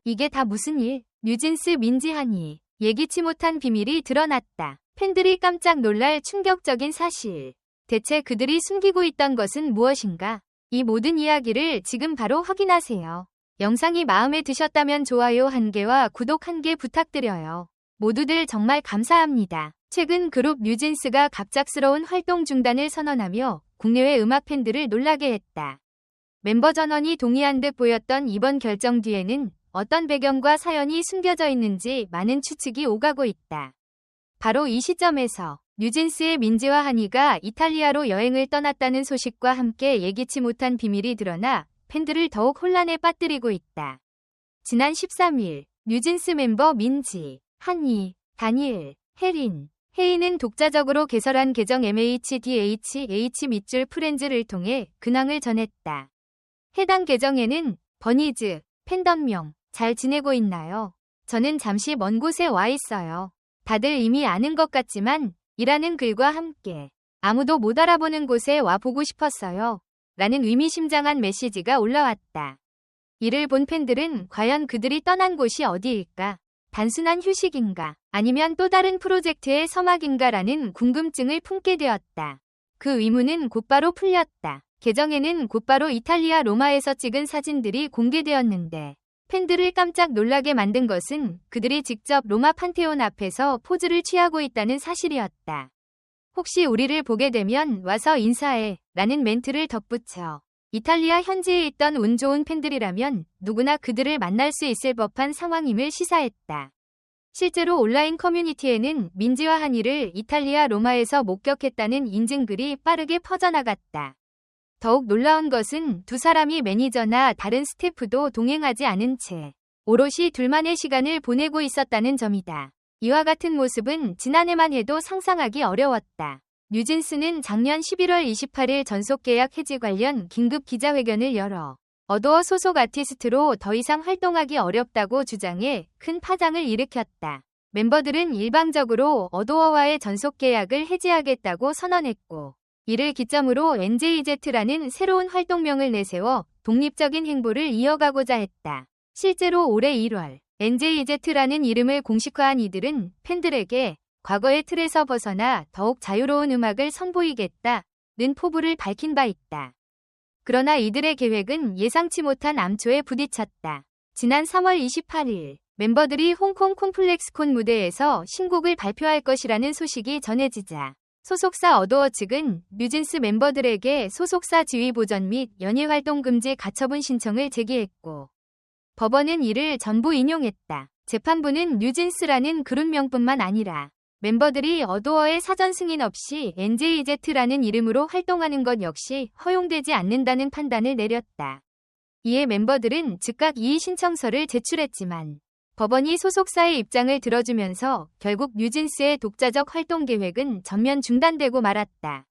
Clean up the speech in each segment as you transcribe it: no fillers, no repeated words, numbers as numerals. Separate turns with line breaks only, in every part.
이게 다 무슨 일? 뉴진스 민지한이 예기치 못한 비밀이 드러났다. 팬들이 깜짝 놀랄 충격적인 사실. 대체 그들이 숨기고 있던 것은 무엇인가? 이 모든 이야기를 지금 바로 확인하세요. 영상이 마음에 드셨다면 좋아요 1개와 구독 1개 부탁드려요. 모두들 정말 감사합니다. 최근 그룹 뉴진스가 갑작스러운 활동 중단을 선언하며 국내외 음악 팬들을 놀라게 했다. 멤버 전원이 동의한 듯 보였던 이번 결정 뒤에는 어떤 배경과 사연이 숨겨져 있는지 많은 추측이 오가고 있다. 바로 이 시점에서 뉴진스의 민지와 한이가 이탈리아로 여행을 떠났다는 소식과 함께 예기치 못한 비밀이 드러나 팬들을 더욱 혼란에 빠뜨리고 있다. 지난 13일 뉴진스 멤버 민지, 한이, 다니엘, 혜린, 혜인은 독자적으로 개설한 계정 MHDHH 밑줄 프렌즈를 통해 근황을 전했다. 해당 계정에는 버니즈, 팬덤명, 잘 지내고 있나요? 저는 잠시 먼 곳에 와 있어요. 다들 이미 아는 것 같지만 이라는 글과 함께 아무도 못 알아보는 곳에 와 보고 싶었어요. 라는 의미심장한 메시지가 올라왔다. 이를 본 팬들은 과연 그들이 떠난 곳이 어디일까? 단순한 휴식인가? 아니면 또 다른 프로젝트의 서막인가? 라는 궁금증을 품게 되었다. 그 의문은 곧바로 풀렸다. 계정에는 곧바로 이탈리아 로마에서 찍은 사진들이 공개되었는데 팬들을 깜짝 놀라게 만든 것은 그들이 직접 로마 판테온 앞에서 포즈를 취하고 있다는 사실이었다. 혹시 우리를 보게 되면 와서 인사해 라는 멘트를 덧붙여 이탈리아 현지에 있던 운 좋은 팬들이라면 누구나 그들을 만날 수 있을 법한 상황임을 시사했다. 실제로 온라인 커뮤니티에는 민지와 한이를 이탈리아 로마에서 목격했다는 인증글이 빠르게 퍼져나갔다. 더욱 놀라운 것은 두 사람이 매니저나 다른 스태프도 동행하지 않은 채 오롯이 둘만의 시간을 보내고 있었다는 점이다. 이와 같은 모습은 지난해만 해도 상상하기 어려웠다. 뉴진스는 작년 11월 28일 전속계약 해지 관련 긴급 기자회견을 열어 어도어 소속 아티스트로 더 이상 활동하기 어렵다고 주장해 큰 파장을 일으켰다. 멤버들은 일방적으로 어도어와의 전속계약을 해지하겠다고 선언했고 이를 기점으로 NJZ라는 새로운 활동명을 내세워 독립적인 행보를 이어가고자 했다. 실제로 올해 1월 NJZ라는 이름을 공식화한 이들은 팬들에게 과거의 틀에서 벗어나 더욱 자유로운 음악을 선보이겠다는 포부를 밝힌 바 있다. 그러나 이들의 계획은 예상치 못한 암초에 부딪혔다. 지난 3월 28일 멤버들이 홍콩 콤플렉스콘 무대에서 신곡을 발표할 것이라는 소식이 전해지자 소속사 어도어 측은 뉴진스 멤버들에게 소속사 지위 보전 및 연예 활동 금지 가처분 신청을 제기했고 법원은 이를 전부 인용했다. 재판부는 뉴진스라는 그룹명뿐만 아니라 멤버들이 어도어의 사전 승인 없이 NJZ라는 이름으로 활동하는 것 역시 허용되지 않는다는 판단을 내렸다. 이에 멤버들은 즉각 이의 신청서를 제출했지만 법원이 소속사의 입장을 들어주면서 결국 뉴진스의 독자적 활동 계획은 전면 중단되고 말았다.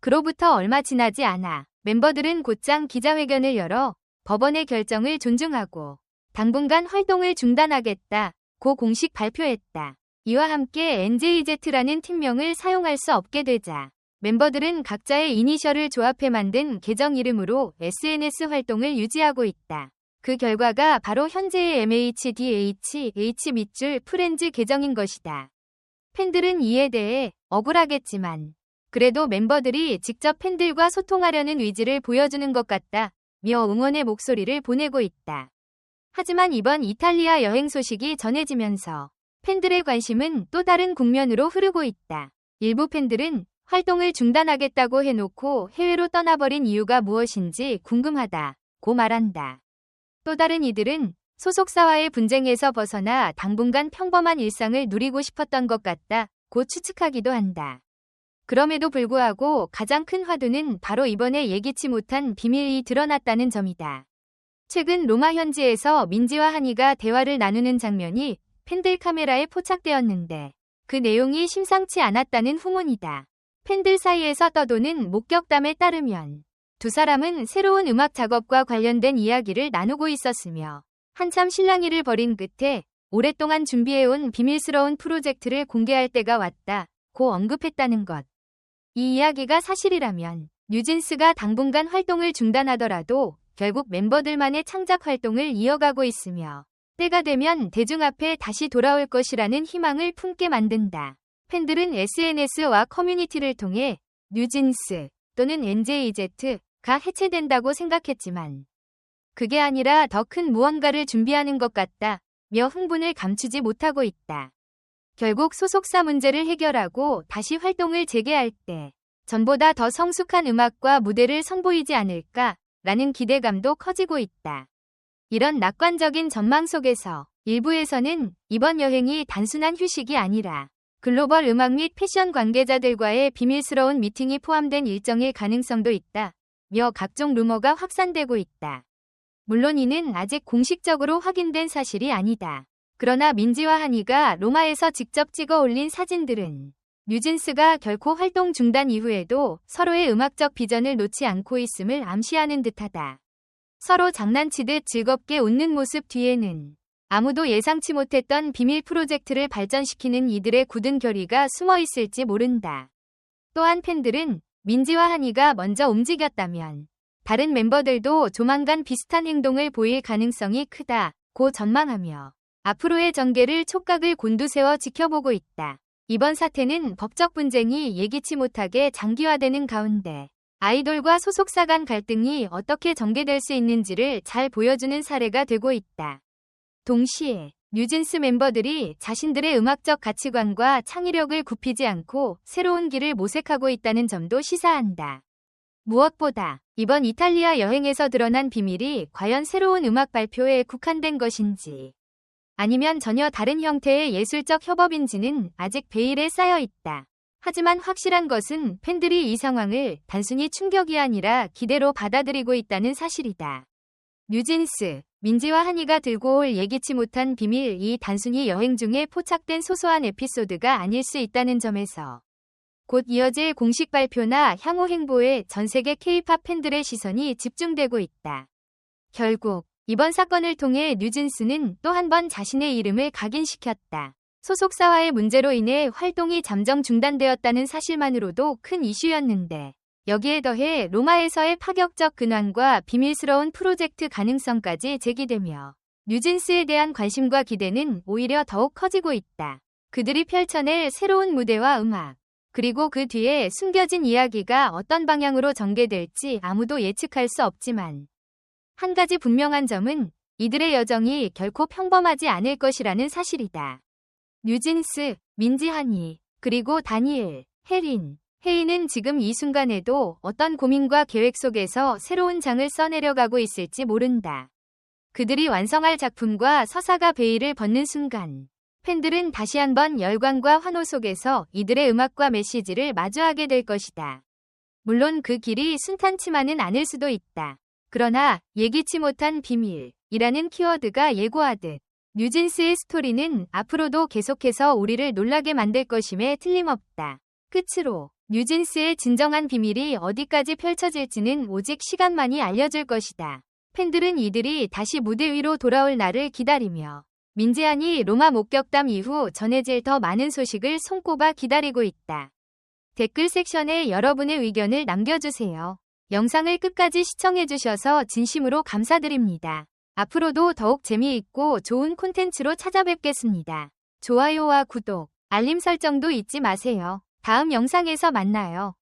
그로부터 얼마 지나지 않아 멤버들은 곧장 기자회견을 열어 법원의 결정을 존중하고 당분간 활동을 중단하겠다고 공식 발표했다. 이와 함께 NJZ라는 팀명을 사용할 수 없게 되자 멤버들은 각자의 이니셜을 조합해 만든 계정 이름으로 SNS 활동을 유지하고 있다. 그 결과가 바로 현재의 MHDHH 밑줄 프렌즈 계정인 것이다. 팬들은 이에 대해 억울하겠지만 그래도 멤버들이 직접 팬들과 소통하려는 의지를 보여주는 것 같다며 응원의 목소리를 보내고 있다. 하지만 이번 이탈리아 여행 소식이 전해지면서 팬들의 관심은 또 다른 국면으로 흐르고 있다. 일부 팬들은 활동을 중단하겠다고 해놓고 해외로 떠나버린 이유가 무엇인지 궁금하다고 말한다. 또 다른 이들은 소속사와의 분쟁에서 벗어나 당분간 평범한 일상을 누리고 싶었던 것 같다고 추측하기도 한다. 그럼에도 불구하고 가장 큰 화두는 바로 이번에 예기치 못한 비밀이 드러났다는 점이다. 최근 로마 현지에서 민지와 한이가 대화를 나누는 장면이 팬들 카메라에 포착되었는데 그 내용이 심상치 않았다는 후문이다. 팬들 사이에서 떠도는 목격담에 따르면 두 사람은 새로운 음악 작업과 관련된 이야기를 나누고 있었으며 한참 실랑이를 벌인 끝에 오랫동안 준비해온 비밀스러운 프로젝트를 공개할 때가 왔다고 언급했다는 것. 이 이야기가 사실이라면 뉴진스가 당분간 활동을 중단하더라도 결국 멤버들만의 창작 활동을 이어가고 있으며 때가 되면 대중 앞에 다시 돌아올 것이라는 희망을 품게 만든다. 팬들은 SNS와 커뮤니티를 통해 뉴진스 또는 NJZ가 해체된다고 생각했지만 그게 아니라 더 큰 무언가를 준비하는 것 같다며 흥분을 감추지 못하고 있다. 결국 소속사 문제를 해결하고 다시 활동을 재개할 때 전보다 더 성숙한 음악과 무대를 선보이지 않을까라는 기대감도 커지고 있다. 이런 낙관적인 전망 속에서 일부에서는 이번 여행이 단순한 휴식이 아니라 글로벌 음악 및 패션 관계자들과의 비밀스러운 미팅이 포함된 일정일 가능성도 있다며 각종 루머가 확산되고 있다. 물론 이는 아직 공식적으로 확인된 사실이 아니다. 그러나 민지와 한이가 로마에서 직접 찍어 올린 사진들은 뉴진스가 결코 활동 중단 이후에도 서로의 음악적 비전을 놓지 않고 있음을 암시하는 듯하다. 서로 장난치듯 즐겁게 웃는 모습 뒤에는 아무도 예상치 못했던 비밀 프로젝트를 발전시키는 이들의 굳은 결의가 숨어 있을지 모른다. 또한 팬들은 민지와 한이가 먼저 움직였다면 다른 멤버들도 조만간 비슷한 행동을 보일 가능성이 크다고 전망하며 앞으로의 전개를 촉각을 곤두세워 지켜보고 있다. 이번 사태는 법적 분쟁이 예기치 못하게 장기화되는 가운데 아이돌과 소속사 간 갈등이 어떻게 전개될 수 있는지를 잘 보여주는 사례가 되고 있다. 동시에 뉴진스 멤버들이 자신들의 음악적 가치관과 창의력을 굽히지 않고 새로운 길을 모색하고 있다는 점도 시사한다. 무엇보다 이번 이탈리아 여행에서 드러난 비밀이 과연 새로운 음악 발표에 국한된 것인지 아니면 전혀 다른 형태의 예술적 협업인지는 아직 베일에 쌓여 있다. 하지만 확실한 것은 팬들이 이 상황을 단순히 충격이 아니라 기대로 받아들이고 있다는 사실이다. 뉴진스, 민지와 한이가 들고 올 예기치 못한 비밀이 단순히 여행 중에 포착된 소소한 에피소드가 아닐 수 있다는 점에서 곧 이어질 공식 발표나 향후 행보에 전 세계 K-팝 팬들의 시선이 집중되고 있다. 결국 이번 사건을 통해 뉴진스는 또 한 번 자신의 이름을 각인시켰다. 소속사와의 문제로 인해 활동이 잠정 중단되었다는 사실만으로도 큰 이슈였는데 여기에 더해 로마에서의 파격적 근황과 비밀스러운 프로젝트 가능성까지 제기되며 뉴진스에 대한 관심과 기대는 오히려 더욱 커지고 있다. 그들이 펼쳐낼 새로운 무대와 음악, 그리고 그 뒤에 숨겨진 이야기가 어떤 방향으로 전개될지 아무도 예측할 수 없지만 한 가지 분명한 점은 이들의 여정이 결코 평범하지 않을 것이라는 사실이다. 뉴진스, 민지 한이, 그리고 다니엘, 혜인은 지금 이 순간에도 어떤 고민과 계획 속에서 새로운 장을 써내려가고 있을지 모른다. 그들이 완성할 작품과 서사가 베일을 벗는 순간 팬들은 다시 한번 열광과 환호 속에서 이들의 음악과 메시지를 마주하게 될 것이다. 물론 그 길이 순탄치만은 않을 수도 있다. 그러나 예기치 못한 비밀이라는 키워드가 예고하듯 뉴진스의 스토리는 앞으로도 계속해서 우리를 놀라게 만들 것임에 틀림없다. 끝으로 뉴진스의 진정한 비밀이 어디까지 펼쳐질지는 오직 시간만이 알려줄 것이다. 팬들은 이들이 다시 무대 위로 돌아올 날을 기다리며 민지한이 로마 목격담 이후 전해질 더 많은 소식을 손꼽아 기다리고 있다. 댓글 섹션에 여러분의 의견을 남겨주세요. 영상을 끝까지 시청해주셔서 진심으로 감사드립니다. 앞으로도 더욱 재미있고 좋은 콘텐츠로 찾아뵙겠습니다. 좋아요와 구독, 알림 설정도 잊지 마세요. 다음 영상에서 만나요.